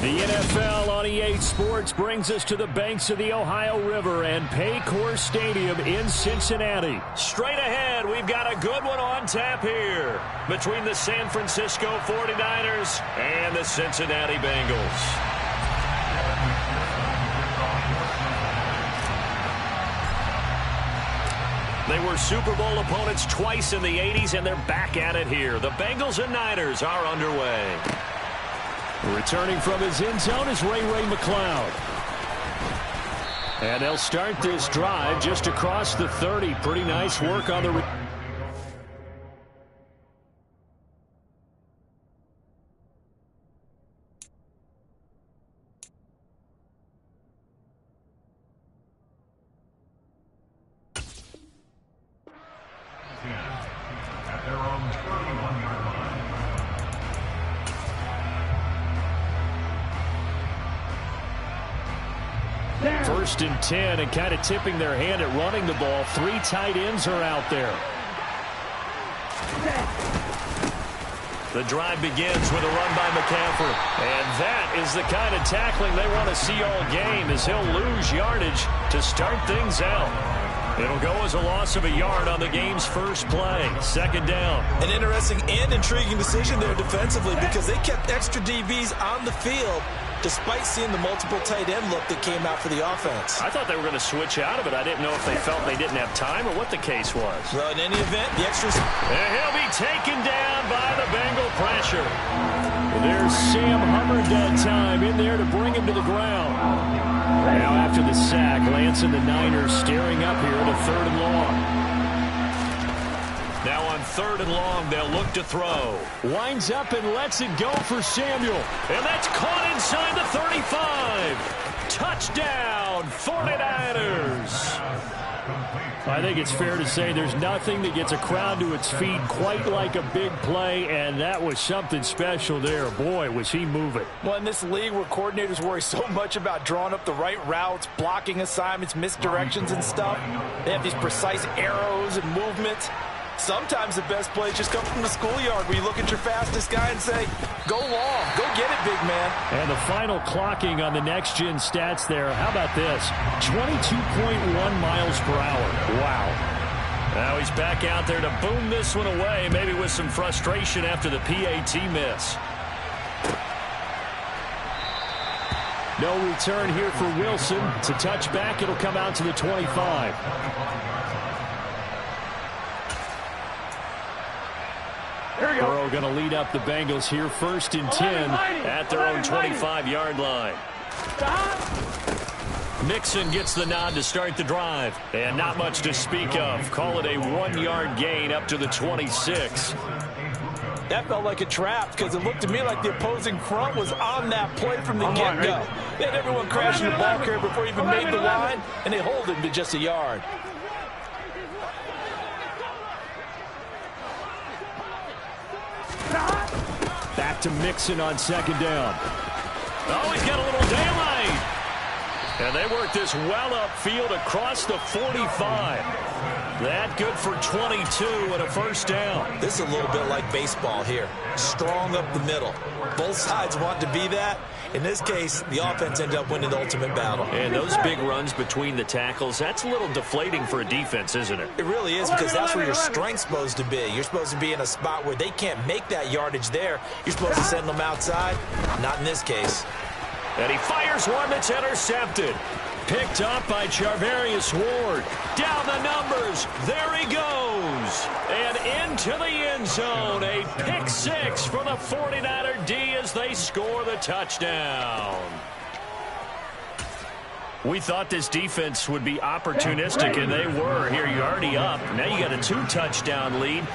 The NFL on EA Sports brings us to the banks of the Ohio River and Paycor Stadium in Cincinnati. Straight ahead, we've got a good one on tap here between the San Francisco 49ers and the Cincinnati Bengals. They were Super Bowl opponents twice in the 80s, and they're back at it here. The Bengals and Niners are underway. Returning from his end zone is Ray McCloud. And they'll start this drive just across the 30. Pretty nice work on the... First and 10, and kind of tipping their hand at running the ball. 3 tight ends are out there. The drive begins with a run by McCaffrey. And that is the kind of tackling they want to see all game, as he'll lose yardage to start things out. It'll go as a loss of a yard on the game's first play. Second down. An interesting and intriguing decision there defensively, because they kept extra DBs on the field despite seeing the multiple tight end look that came out for the offense. I thought they were going to switch out of it. I didn't know if they felt they didn't have time or what the case was. Well, in any event, the extras... And he'll be taken down by the Bengal pressure. There's Sam Hubbard that time in there to bring him to the ground. Now after the sack, Lance and the Niners staring up here to 3rd and long. Now on 3rd and long, they'll look to throw. Winds up and lets it go for Samuel. And that's caught inside the 35. Touchdown, 49ers. I think it's fair to say there's nothing that gets a crowd to its feet quite like a big play, and that was something special there. Boy, was he moving. Well, in this league where coordinators worry so much about drawing up the right routes, blocking assignments, misdirections and stuff, they have these precise arrows and movements. Sometimes the best plays just come from the schoolyard, where you look at your fastest guy and say, go long, go get it, big man. And the final clocking on the next-gen stats there, how about this? 22.1 miles per hour. Wow. Now he's back out there to boom this one away, maybe with some frustration after the PAT miss. No return here for Wilson. It's a touchback. It'll come out to the 25. Burrow going to lead up the Bengals here, 1st and 10 at their own 25-yard line. Mixon gets the nod to start the drive, and not much to speak of. Call it a 1-yard gain up to the 26. That felt like a trap, because it looked to me like the opposing front was on that play from the get-go. They had everyone crashing the ball carrier before he even made the line, and they hold him to just a yard. Back to Mixon on 2nd down. Oh, he's got a little daylight. And they work this well upfield across the 45. That good for 22 and a 1st down. This is a little bit like baseball here. Strong up the middle. Both sides want to be that. In this case, the offense ended up winning the ultimate battle. And those big runs between the tackles, that's a little deflating for a defense, isn't it? It really is, because that's where your strength's supposed to be. You're supposed to be in a spot where they can't make that yardage there. You're supposed to send them outside. Not in this case. And he fires one that's intercepted. Picked up by Charvarius Ward. Down the numbers. There he goes. And into the end zone. A pick 6 for the 49er D as they score the touchdown. We thought this defense would be opportunistic, and they were. Here you're already up. Now you got a 2-touchdown lead.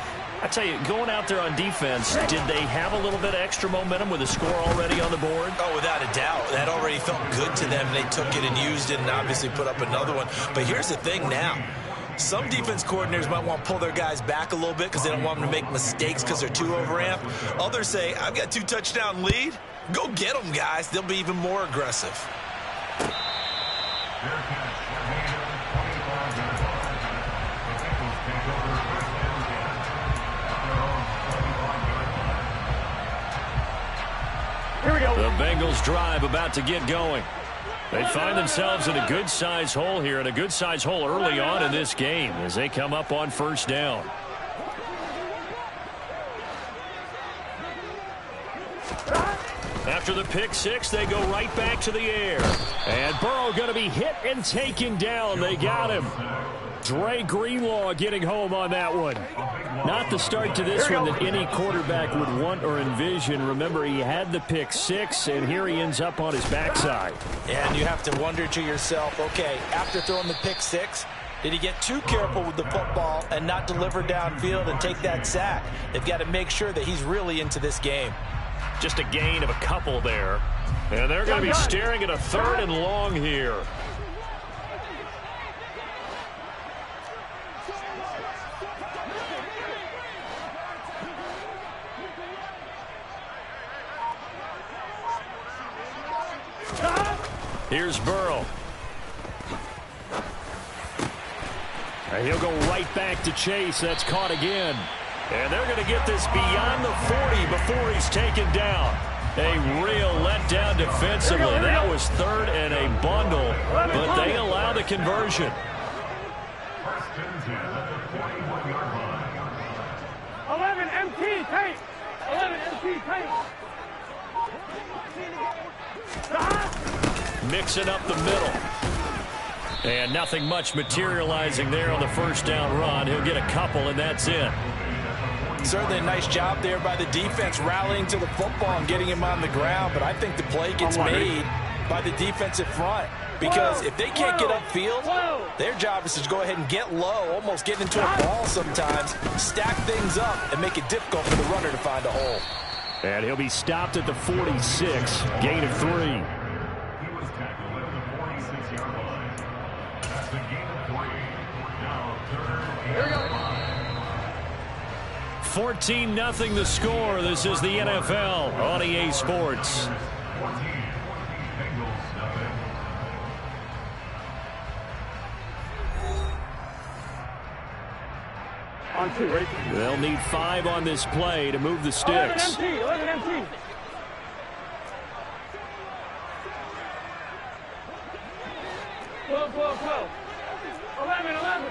I tell you, going out there on defense, did they have a little bit of extra momentum with a score already on the board? Oh, without a doubt. That already felt good to them. They took it and used it and obviously put up another one. But here's the thing now. Some defense coordinators might want to pull their guys back a little bit because they don't want them to make mistakes because they're too overamped. Others say, I've got 2-touchdown lead. Go get them, guys. They'll be even more aggressive. Here we go. The Bengals drive about to get going. They find themselves in a good-sized hole here, and a good-sized hole early on in this game as they come up on first down. After the pick six, they go right back to the air. And Burrow going to be hit and taken down. They got him. Dre Greenlaw getting home on that one. Not the start to this one that any quarterback would want or envision. Remember, he had the pick six, and here he ends up on his backside. And you have to wonder to yourself, okay, after throwing the pick six, did he get too careful with the football and not deliver downfield and take that sack? They've got to make sure that he's really into this game. Just a gain of a couple there. And they're going to be staring at a 3rd and long here. Here's Burrow. And he'll go right back to Chase. That's caught again. And they're going to get this beyond the 40 before he's taken down. A real letdown defensively. That was 3rd and a bundle, but they allow the conversion. 11 MT tape. 11 MT tape. Mixing up the middle. And nothing much materializing there on the first down run. He'll get a couple, and that's it. Certainly a nice job there by the defense rallying to the football and getting him on the ground, but I think the play gets made by the defensive front because if they can't get upfield, their job is to go ahead and get low, almost get into a ball sometimes, stack things up, and make it difficult for the runner to find a hole. And he'll be stopped at the 46, gain of 3. He was tackled at the 46-yard line. That's a gain of 3. Now, 3rd and 14-0 the score. This is the NFL on EA Sports. 14, Bengals, nothing. On 2, ready? They'll need 5 on this play to move the sticks. 11 MT. 11 MT. Go. 11.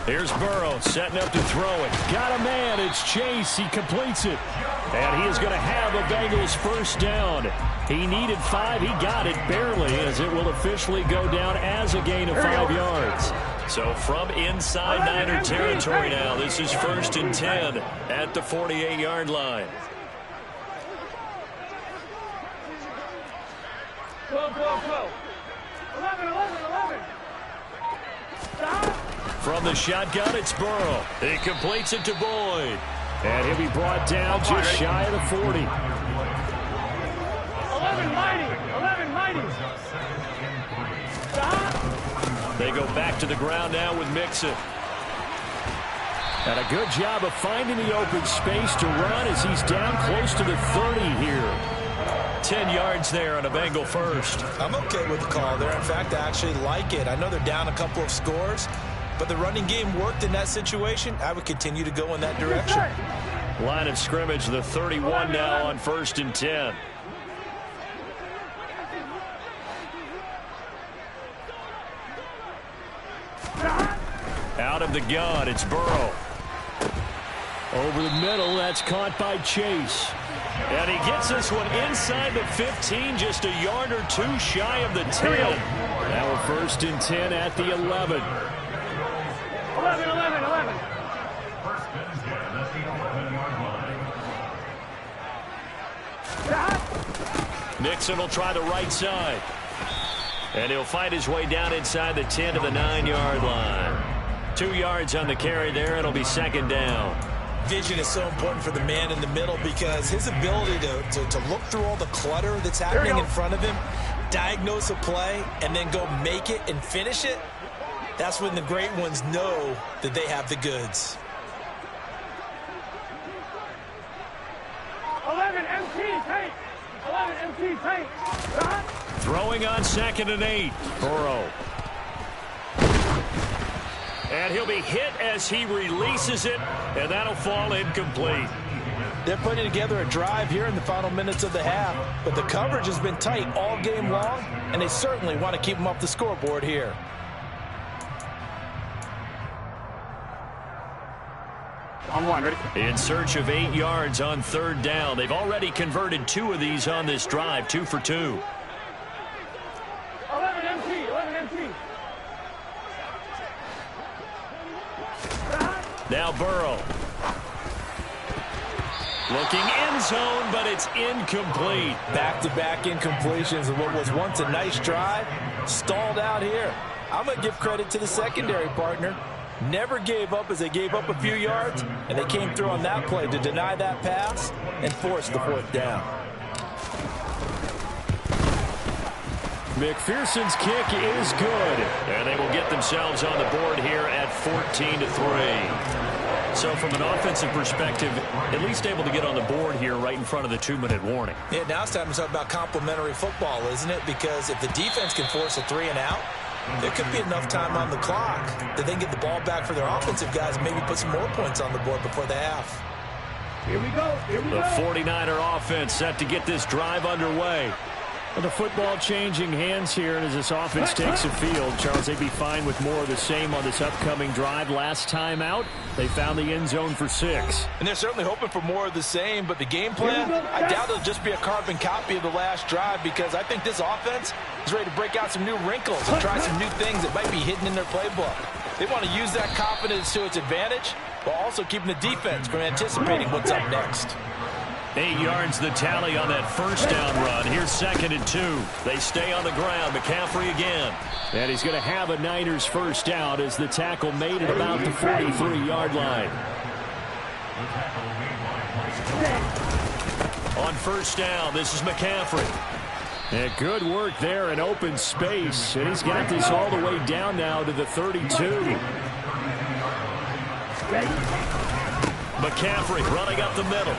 Here's Burrow setting up to throw it. Got a man. It's Chase. He completes it. And he is going to have a Bengals first down. He needed 5. He got it barely as it will officially go down as a gain of 5 yards. So from inside Niner territory now, this is 1st and 10 at the 48-yard line. Go. 11. Stop. From the shotgun, it's Burrow. He completes it to Boyd. And he'll be brought down just shy of the 40. 11 mighty. Stop. They go back to the ground now with Mixon. And a good job of finding the open space to run as he's down close to the 30 here. 10 yards there on a Bengal first. I'm okay with the call there. In fact, I actually like it. I know they're down a couple of scores, but the running game worked in that situation. I would continue to go in that direction. Line of scrimmage, the 31 now on 1st and 10. Out of the gun, it's Burrow. Over the middle, that's caught by Chase. And he gets this one inside the 15, just a yard or 2 shy of the 10. Now we're 1st and 10 at the 11. 11. First and 10 at the 11-yard line. Nixon will try the right side. And he'll fight his way down inside the 10 to the 9-yard line. 2 yards on the carry there. It'll be 2nd down. Vision is so important for the man in the middle because his ability to look through all the clutter that's happening in front of him, diagnose a play, and then go make it and finish it, that's when the great ones know that they have the goods. 11 MT tape. 11 MT tape. Throwing on 2nd and 8. Burrow. And he'll be hit as he releases it, and that'll fall incomplete. They're putting together a drive here in the final minutes of the half, but the coverage has been tight all game long, and they certainly want to keep them off the scoreboard here. On one, ready? In search of 8 yards on third down. They've already converted 2 of these on this drive, 2 for 2. 11 MT, 11 MT. Now Burrow. Looking end zone, but it's incomplete. Back-to-back incompletions of what was once a nice drive, stalled out here. I'm going to give credit to the secondary partner. Never gave up as they gave up a few yards, and they came through on that play to deny that pass and force the 4th down. McPherson's kick is good, and they will get themselves on the board here at 14-3. So from an offensive perspective, at least able to get on the board here right in front of the 2-minute warning. Yeah, now it's time to talk about complementary football, isn't it? Because if the defense can force a 3-and-out, there could be enough time on the clock that they can get the ball back for their offensive guys and maybe put some more points on the board before the half. Here we go. Here we go. The 49er offense set to get this drive underway. And the football changing hands here, and as this offense takes the field, Charles, they'd be fine with more of the same on this upcoming drive. Last time out, they found the end zone for 6. And they're certainly hoping for more of the same, but the game plan, I doubt it'll just be a carbon copy of the last drive, because I think this offense is ready to break out some new wrinkles and try some new things that might be hidden in their playbook. They want to use that confidence to its advantage, while also keeping the defense from anticipating what's up next. 8 yards the tally on that first down run. Here's 2nd and 2. They stay on the ground. McCaffrey again. And he's going to have a Niners first down as the tackle made at about the 43-yard line. On first down, this is McCaffrey. And good work there in open space. And he's got this all the way down now to the 32. McCaffrey running up the middle.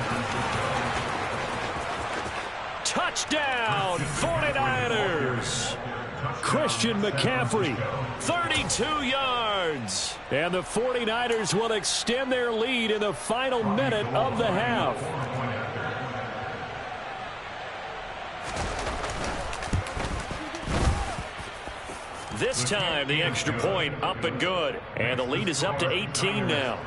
Touchdown, 49ers. Christian McCaffrey, 32 yards. And the 49ers will extend their lead in the final minute of the half. This time, the extra point up and good. And the lead is up to 18 now.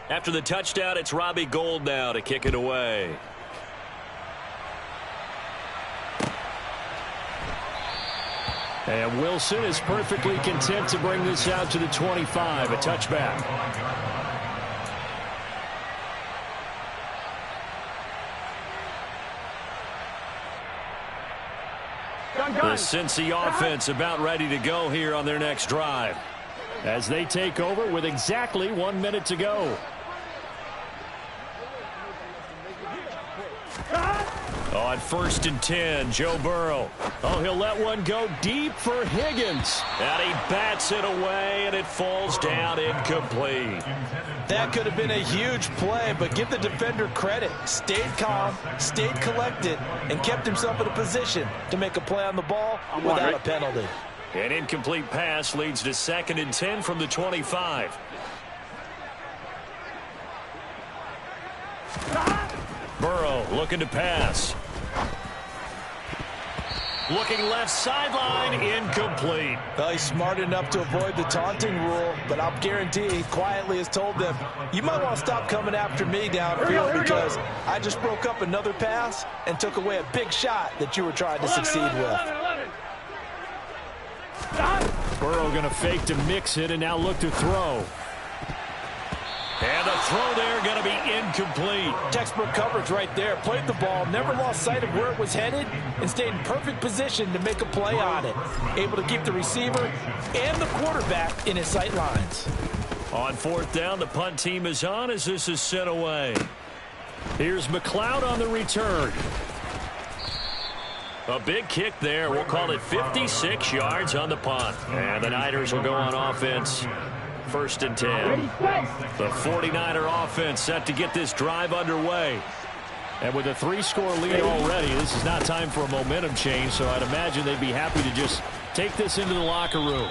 After the touchdown, it's Robbie Gould now to kick it away. And Wilson is perfectly content to bring this out to the 25, a touchback. The Cincy offense about ready to go here on their next drive, as they take over with exactly 1 minute to go. On 1st and 10, Joe Burrow. Oh, he'll let one go deep for Higgins. And he bats it away, and it falls down incomplete. That could have been a huge play, but give the defender credit. Stayed calm, stayed collected, and kept himself in a position to make a play on the ball without a penalty. An incomplete pass leads to 2nd and 10 from the 25. Burrow looking to pass. Looking left sideline, incomplete. Well, he's smart enough to avoid the taunting rule, but I'll guarantee he quietly has told them, you might want to stop coming after me downfield because I just broke up another pass and took away a big shot that you were trying to succeed with. Burrow going to fake to mix it and now look to throw. And the throw there going to be incomplete. Textbook coverage right there. Played the ball, never lost sight of where it was headed, and stayed in perfect position to make a play on it. Able to keep the receiver and the quarterback in his sight lines. On 4th down, the punt team is on as this is sent away. Here's McLeod on the return. A big kick there. We'll call it 56 yards on the punt. And the Niners will go on offense. 1st and 10. The 49er offense set to get this drive underway. And with a 3-score lead already, this is not time for a momentum change, so I'd imagine they'd be happy to just take this into the locker room.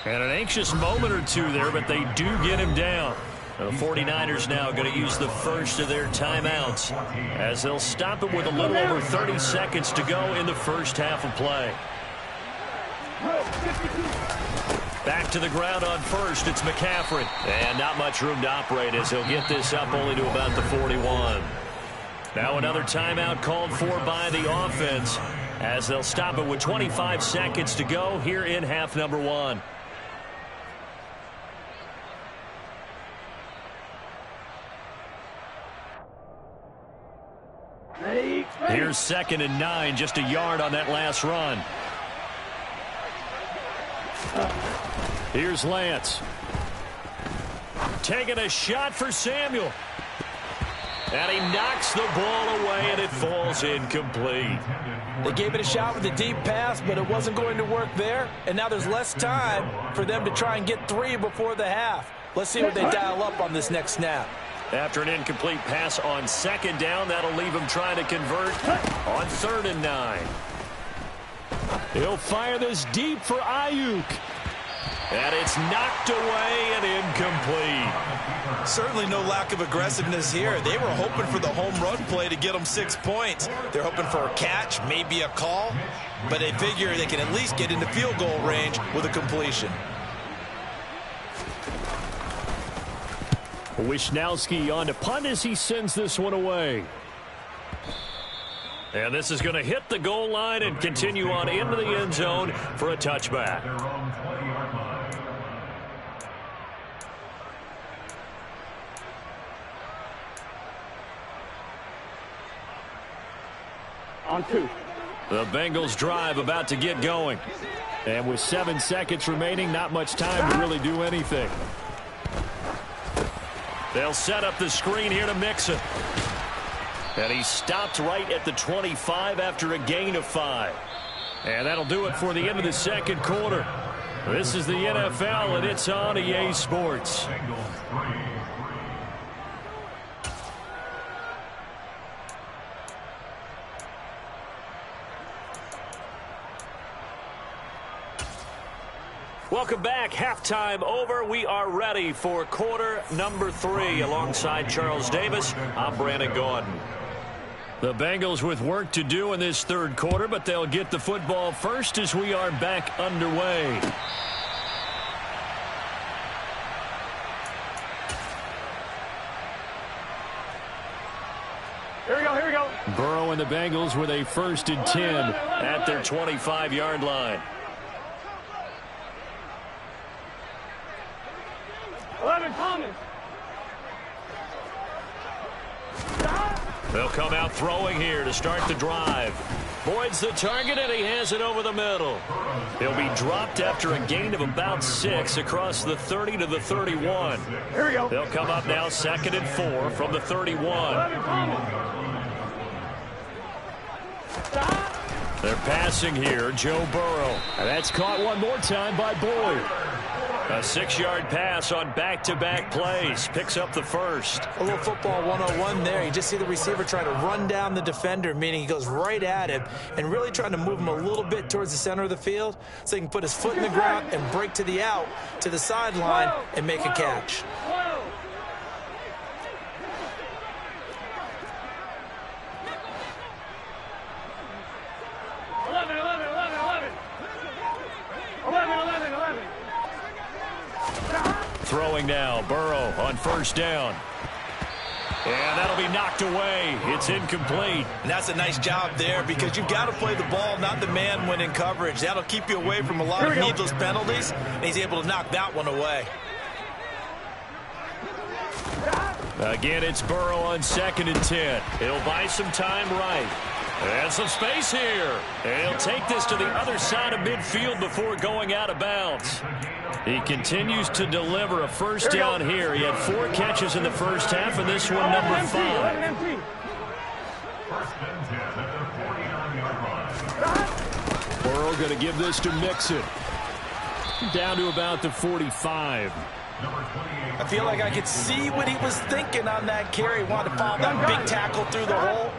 And an anxious moment or two there, but they do get him down. The 49ers now going to use the first of their timeouts as they'll stop it with a little over 30 seconds to go in the first half of play. Back to the ground on first, it's McCaffrey. And not much room to operate as he'll get this up only to about the 41. Now another timeout called for by the offense as they'll stop it with 25 seconds to go here in half number 1. Here's 2nd and 9, just a yard on that last run. Here's Lance. Taking a shot for Samuel. And he knocks the ball away, and it falls incomplete. They gave it a shot with a deep pass, but it wasn't going to work there. And now there's less time for them to try and get 3 before the half. Let's see what they dial up on this next snap. After an incomplete pass on 2nd down, that'll leave him trying to convert on 3rd and 9. He'll fire this deep for Ayuk. And it's knocked away and incomplete. Certainly no lack of aggressiveness here. They were hoping for the home run play to get them 6 points. They're hoping for a catch, maybe a call, but they figure they can at least get into field goal range with a completion. Wishnowski on to punt as he sends this one away. And this is going to hit the goal line and continue on into the end zone for a touchback. On 2. The Bengals drive about to get going. And with 7 seconds remaining, not much time to really do anything. They'll set up the screen here to Mixon. And he stopped right at the 25 after a gain of 5. And that'll do it for the end of the 2nd quarter. This is the NFL, and it's on EA Sports. Welcome back. Halftime over. We are ready for quarter number 3. Alongside Charles Davis, I'm Brandon Gordon. The Bengals with work to do in this 3rd quarter, but they'll get the football first as we are back underway. Here we go, here we go. Burrow and the Bengals with a 1st and 10 at their 25-yard line. 11 coming. They'll come out throwing here to start the drive. Boyd's the target, and he has it over the middle. He'll be dropped after a gain of about 6 across the 30 to the 31. Here we go. They'll come up now 2nd and 4 from the 31. 11 coming. They're passing here, Joe Burrow. And that's caught one more time by Boyd. A 6-yard pass on back-to-back plays. Picks up the 1st. A little football 101 there. You just see the receiver trying to run down the defender, meaning he goes right at him and really trying to move him a little bit towards the center of the field so he can put his foot in the ground and break to the out, to the sideline, and make a catch. Throwing now, Burrow on 1st down. And that'll be knocked away. It's incomplete. And that's a nice job there because you've got to play the ball, not the man when in coverage. That'll keep you away from a lot of needless penalties, and he's able to knock that one away. Again, it's Burrow on 2nd and 10. He'll buy some time right. And some space here. And he'll take this to the other side of midfield before going out of bounds. He continues to deliver a 1st down here. He had 4 catches in the 1st half, and this one number 5. 1st and 10 at their 49-yard line. Burrow going to give this to Mixon. Down to about the 45. I feel like I could see what he was thinking on that carry. He wanted to follow that big tackle through the hole.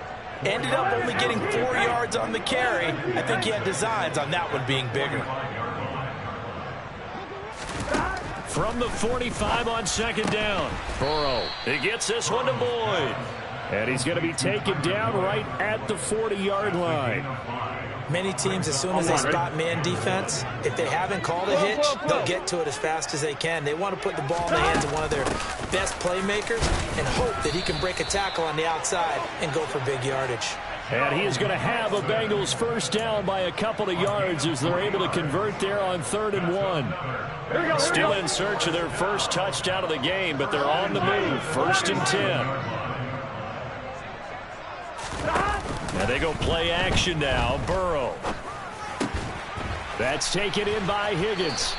Ended up only getting 4 yards on the carry. I think he had designs on that one being bigger. from the 45 on second down. Burrow, he gets this one to Boyd. And he's going to be taken down right at the 40-yard line. Many teams, as soon as they spot man defense, if they haven't called a hitch, they'll get to it as fast as they can. They want to put the ball in the hands of one of their best playmakers and hope that he can break a tackle on the outside and go for big yardage. And he is going to have a Bengals first down by a couple of yards as they're able to convert there on 3rd and 1. Still in search of their first touchdown of the game, but they're on the move. 1st and 10. Now they go play action now. Burrow. That's taken in by Higgins.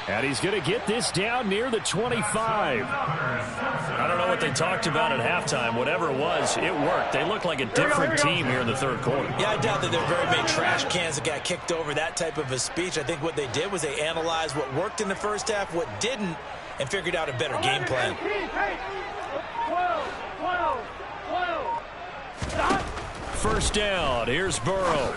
And he's going to get this down near the 25. I don't know what they talked about at halftime. Whatever it was, it worked. They looked like a different team here in the 3rd quarter. Yeah, I doubt that there are very many trash cans that got kicked over, that type of a speech. I think what they did was they analyzed what worked in the first half, what didn't, and figured out a better game plan. 1st down. Here's Burrow.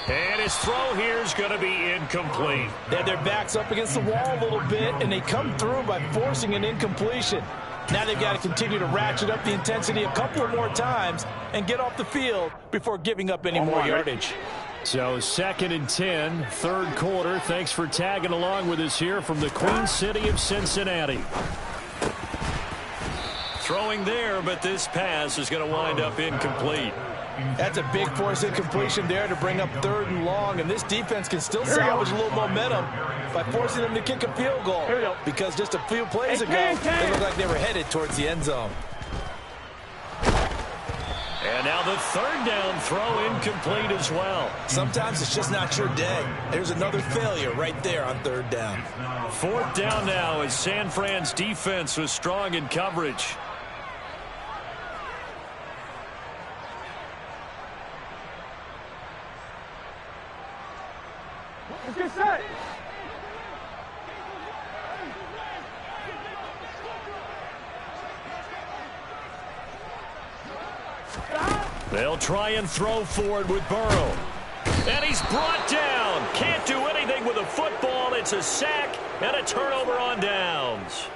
And his throw here is going to be incomplete. They had their backs up against the wall a little bit, and they come through by forcing an incompletion. Now they've got to continue to ratchet up the intensity a couple of more times and get off the field before giving up any more yardage. So 2nd and 10, 3rd quarter. Thanks for tagging along with us here from the Queen City of Cincinnati. Throwing there, but this pass is going to wind up incomplete. That's a big force incompletion there to bring up 3rd and long, and this defense can still salvage a little momentum by forcing them to kick a field goal, because just a few plays ago, they looked like they were headed towards the end zone. And now the 3rd down throw incomplete as well. Sometimes it's just not your day. There's another failure right there on 3rd down. 4th down now as San Fran's defense was strong in coverage. Get set. They'll try and throw forward with Burrow. And he's brought down. Can't do anything with a football. It's a sack and a turnover on downs.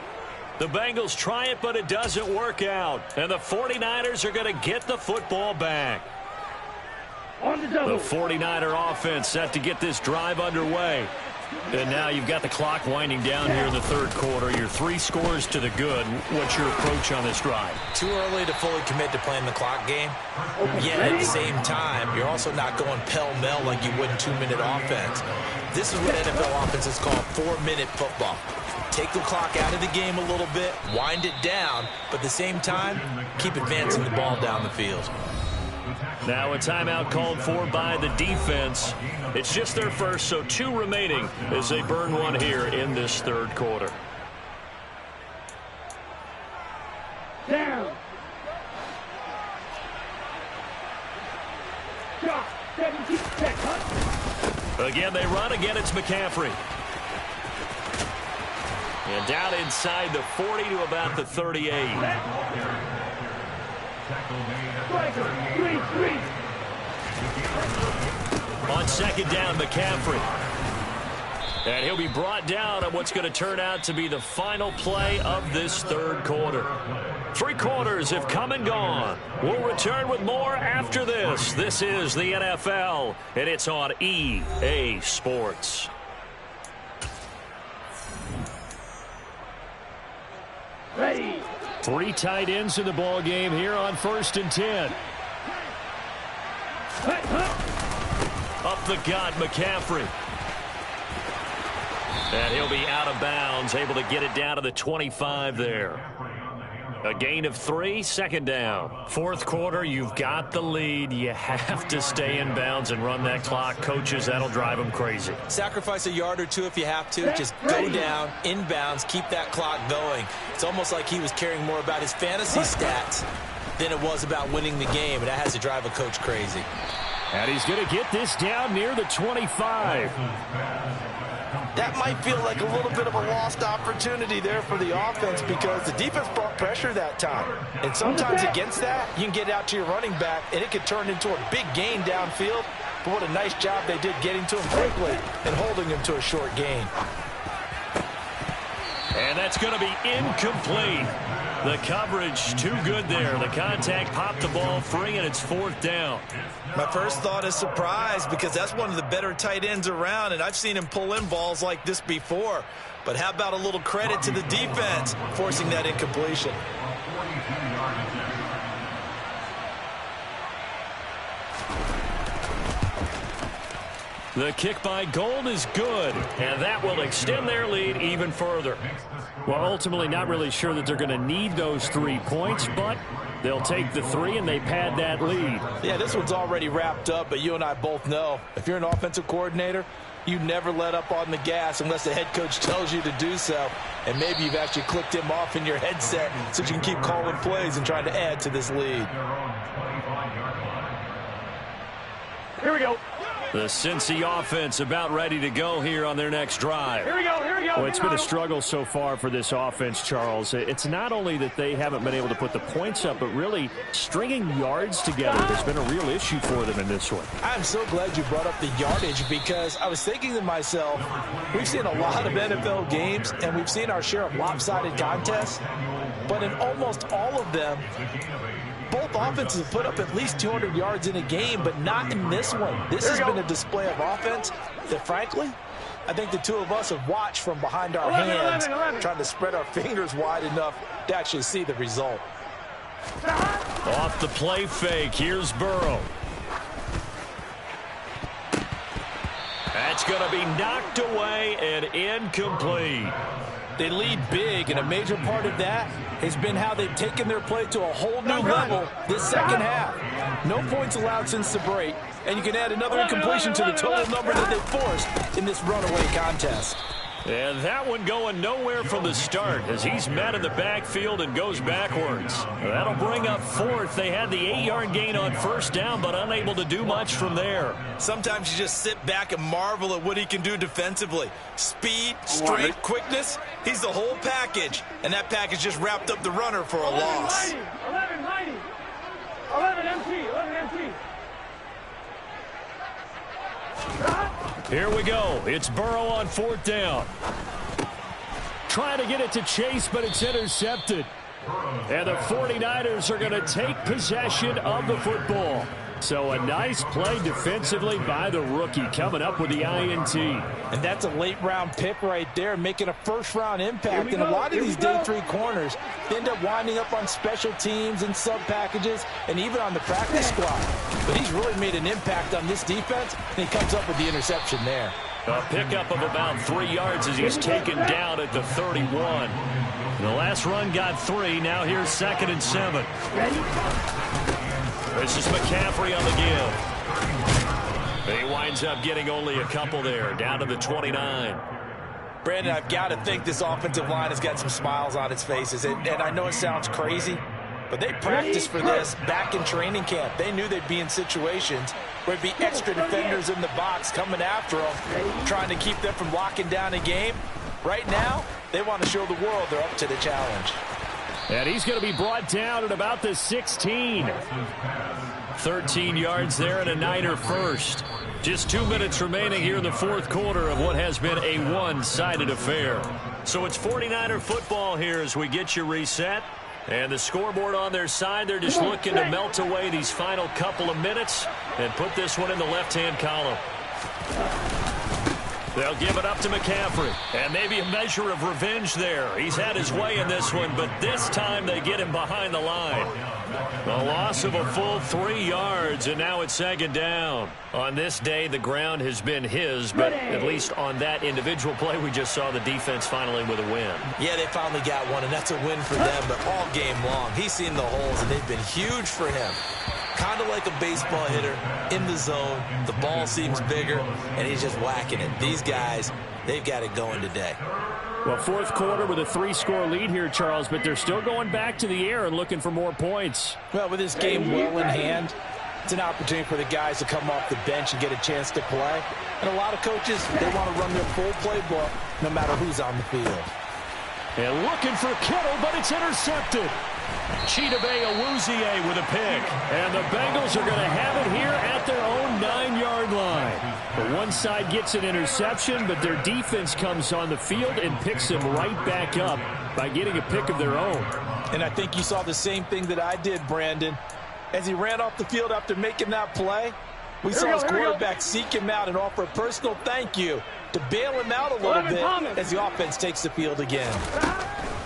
The Bengals try it, but it doesn't work out. And the 49ers are going to get the football back. The 49er offense set to get this drive underway. And now you've got the clock winding down here in the 3rd quarter. You're 3 scores to the good. What's your approach on this drive? Too early to fully commit to playing the clock game. Yet at the same time, you're also not going pell-mell like you would in 2-minute offense. This is what NFL offenses call 4-minute football. Take the clock out of the game a little bit, wind it down, but at the same time, keep advancing the ball down the field. Now a timeout called for by the defense. It's just their first, so 2 remaining as they burn one here in this 3rd quarter. Down. Drop. 17 seconds. Again, they run. Again, it's McCaffrey. And down inside the 40 to about the 38. On 2nd down, McCaffrey. And he'll be brought down on what's going to turn out to be the final play of this 3rd quarter. 3 quarters have come and gone. We'll return with more after this. This is the NFL, and it's on EA Sports. Ready. 3 tight ends in the ball game here on 1st and 10. Up the gut, McCaffrey. And he'll be out of bounds, able to get it down to the 25 there. A gain of 3, 2nd down. 4th quarter, you've got the lead. You have to stay in bounds and run that clock. Coaches, that'll drive them crazy. Sacrifice a yard or 2 if you have to. Just go down, in bounds, keep that clock going. It's almost like he was caring more about his fantasy stats than it was about winning the game, and that has to drive a coach crazy. And he's going to get this down near the 25. That might feel like a little bit of a lost opportunity there for the offense because the defense brought pressure that time. And sometimes against that, you can get out to your running back, and it could turn into a big gain downfield. But what a nice job they did getting to him quickly and holding him to a short gain. And that's going to be incomplete. The coverage too good there. The contact popped the ball free, and it's 4th down. My first thought is surprise, because that's one of the better tight ends around, and I've seen him pull in balls like this before. But how about a little credit to the defense forcing that incompletion? The kick by Gold is good, and that will extend their lead even further. Well, ultimately not really sure that they're going to need those 3 points, but they'll take the 3 and they pad that lead. Yeah, this one's already wrapped up, but you and I both know if you're an offensive coordinator, you never let up on the gas unless the head coach tells you to do so. And maybe you've actually clicked him off in your headset so you can keep calling plays and trying to add to this lead. Here we go. The Cincy offense about ready to go here on their next drive. Here we go. Here we go. Well, it's been a struggle so far for this offense, Charles. It's not only that they haven't been able to put the points up, but really stringing yards together has been a real issue for them in this one. I'm so glad you brought up the yardage, because I was thinking to myself, we've seen a lot of NFL games, and we've seen our share of lopsided contests, but in almost all of them, both offenses have put up at least 200 yards in a game, but not in this one. This has been a display of offense that, frankly, I think the two of us have watched from behind our hands, trying to spread our fingers wide enough to actually see the result. Off the play fake, here's Burrow. That's going to be knocked away and incomplete. They lead big, and a major part of that has been how they've taken their play to a whole new level this second half. No points allowed since the break, and you can add another incompletion to the total number that they forced in this runaway contest. And that one going nowhere from the start as he's met in the backfield and goes backwards. That'll bring up 4th. They had the 8-yard gain on 1st down, but unable to do much from there. Sometimes you just sit back and marvel at what he can do defensively. Speed, strength, quickness, he's the whole package. And that package just wrapped up the runner for a loss. 11 MT. Here we go. It's Burrow on 4th down. Trying to get it to Chase, but it's intercepted. And the 49ers are going to take possession of the football. So a nice play defensively by the rookie, coming up with the INT. And that's a late-round pick right there, making a first-round impact. And a lot of these day 3 corners end up winding up on special teams and sub-packages and even on the practice squad. But he's really made an impact on this defense, and he comes up with the interception there. A pickup of about 3 yards as he's taken down at the 31. The last run got 3. Now here's 2nd and 7. This is McCaffrey on the give. He winds up getting only a couple there, down to the 29. Brandon, I've got to think this offensive line has got some smiles on its faces. And I know it sounds crazy, but they practiced for this back in training camp. They knew they'd be in situations where there'd be extra defenders in the box coming after them, trying to keep them from locking down a game. Right now, they want to show the world they're up to the challenge. And he's going to be brought down at about the 16. 13 yards there and a Niner first. Just 2 minutes remaining here in the 4th quarter of what has been a one-sided affair. So it's 49er football here as we get you reset. And the scoreboard on their side, they're just looking to melt away these final couple of minutes and put this one in the left-hand column. They'll give it up to McCaffrey. And maybe a measure of revenge there. He's had his way in this one, but this time they get him behind the line. A loss of a full 3 yards, and now it's 2nd down. On this day, the ground has been his, but at least on that individual play, we just saw the defense finally with a win. Yeah, they finally got one, and that's a win for them, but all game long, he's seen the holes, and they've been huge for him. Kind of like a baseball hitter in the zone. The ball seems bigger, and he's just whacking it. These guys, they've got it going today. Well, 4th quarter with a 3-score lead here, Charles, but they're still going back to the air and looking for more points. Well, with this game well in hand, it's an opportunity for the guys to come off the bench and get a chance to play. And a lot of coaches, they want to run their full playbook no matter who's on the field. And looking for Kittle, but it's intercepted. Chidobe Awuzie with a pick. And the Bengals are going to have it here at their own 9-yard line. The one side gets an interception, but their defense comes on the field and picks them right back up by getting a pick of their own. And I think you saw the same thing that I did, Brandon. As he ran off the field after making that play, we saw his quarterback seek him out and offer a personal thank you to bail him out a little bit as the offense takes the field again.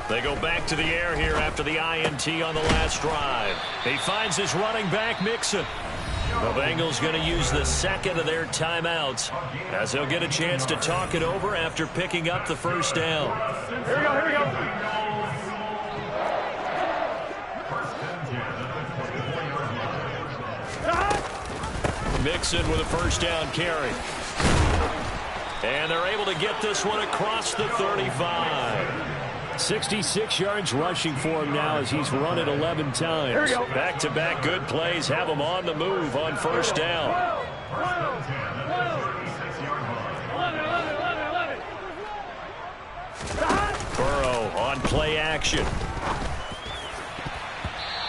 They go back to the air here after the INT on the last drive. He finds his running back, Mixon. The Bengals going to use the second of their timeouts as they'll get a chance to talk it over after picking up the first down. Here we go, here we go. Mixon with a first down carry. And they're able to get this one across the 35. 66 yards rushing for him now as he's run it 11 times. Back-to-back good plays have him on the move on first down. Burrow on play action.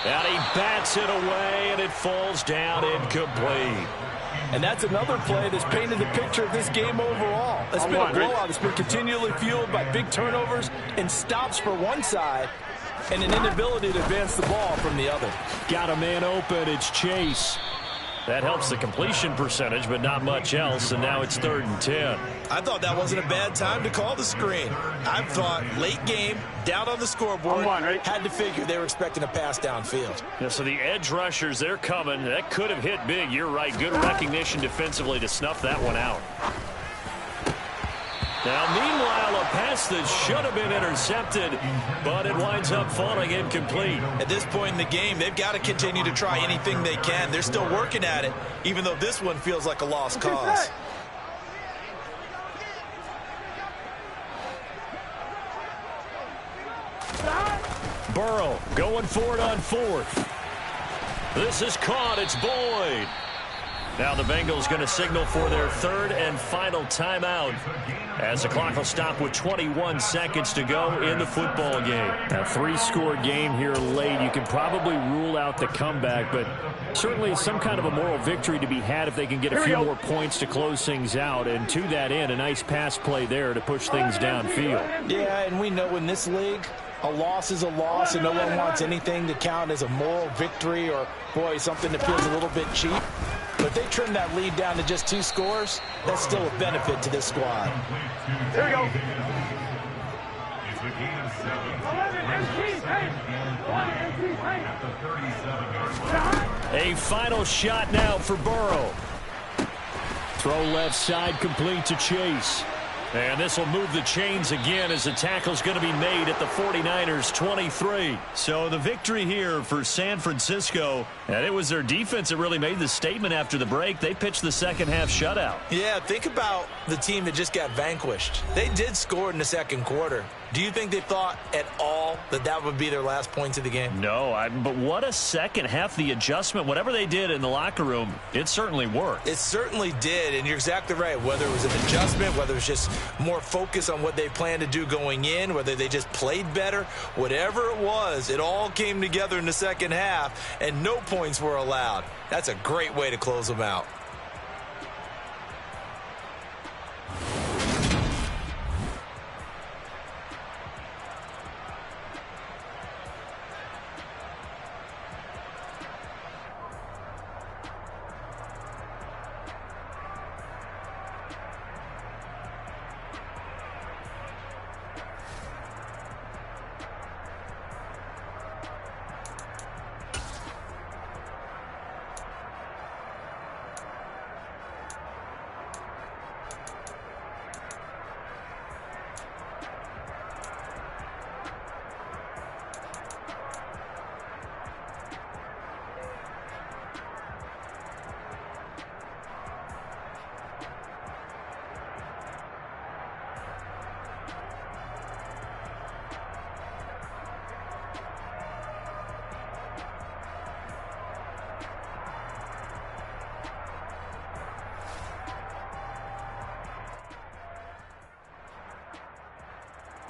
And he bats it away, and it falls down incomplete. And that's another play that's painted the picture of this game overall. It's been a blowout. It's been continually fueled by big turnovers and stops for one side and an inability to advance the ball from the other. Got a man open. It's Chase. That helps the completion percentage, but not much else, and now it's 3rd and 10. I thought that wasn't a bad time to call the screen. I thought late game, down on the scoreboard, had to figure they were expecting a pass downfield. Yeah, so the edge rushers, they're coming. That could have hit big. You're right. Good recognition defensively to snuff that one out. Now, meanwhile, a pass that should have been intercepted, but it winds up falling incomplete. At this point in the game, they've got to continue to try anything they can. They're still working at it, even though this one feels like a lost cause. Burrow going for it on 4th. This is caught. It's Boyd. Now the Bengals going to signal for their 3rd and final timeout as the clock will stop with 21 seconds to go in the football game. A 3-score game here late. You can probably rule out the comeback, but certainly some kind of a moral victory to be had if they can get a few more points to close things out. And to that end, a nice pass play there to push things downfield. Yeah, and we know in this league, a loss is a loss, and no one wants anything to count as a moral victory or, boy, something that feels a little bit cheap. But if they trim that lead down to just 2 scores, that's still a benefit to this squad. Here we go. It's a gain of 7. 11 MT paint. 1 MT paint. At the 37-yard line. A final shot now for Burrow. Throw left side complete to Chase. And this will move the chains again as the tackle's going to be made at the 49ers 23. So the victory here for San Francisco, and it was their defense that really made the statement after the break. They pitched the second half shutout. Yeah, think about the team that just got vanquished. They did score in the second quarter. Do you think they thought at all that that would be their last points of the game? No, but what a second half. The adjustment, whatever they did in the locker room, it certainly worked. It certainly did, and you're exactly right. Whether it was an adjustment, whether it was just more focus on what they planned to do going in, whether they just played better, whatever it was, it all came together in the second half, and no points were allowed. That's a great way to close them out.